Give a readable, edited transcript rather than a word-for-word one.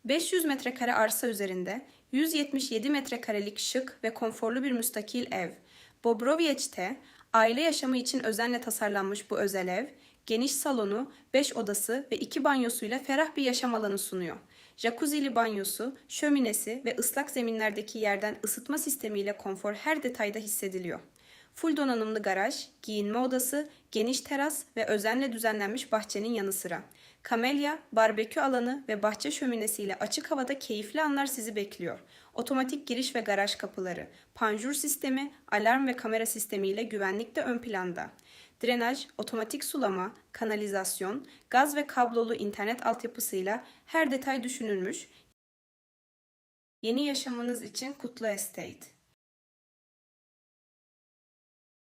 500 metrekare arsa üzerinde 177 metrekarelik şık ve konforlu bir müstakil ev. Bobrowiec'te aile yaşamı için özenle tasarlanmış bu özel ev, geniş salonu, 5 odası ve 2 banyosuyla ferah bir yaşam alanı sunuyor. Jacuzzi'li banyosu, şöminesi ve ıslak zeminlerdeki yerden ısıtma sistemiyle konfor her detayda hissediliyor. Full donanımlı garaj, giyinme odası, geniş teras ve özenle düzenlenmiş bahçenin yanı sıra. Kamelya, barbekü alanı ve bahçe şöminesiyle açık havada keyifli anlar sizi bekliyor. Otomatik giriş ve garaj kapıları, panjur sistemi, alarm ve kamera sistemiyle güvenlik de ön planda. Drenaj, otomatik sulama, kanalizasyon, gaz ve kablolu internet altyapısıyla her detay düşünülmüş. Yeni yaşamınız için Kutlu Estate.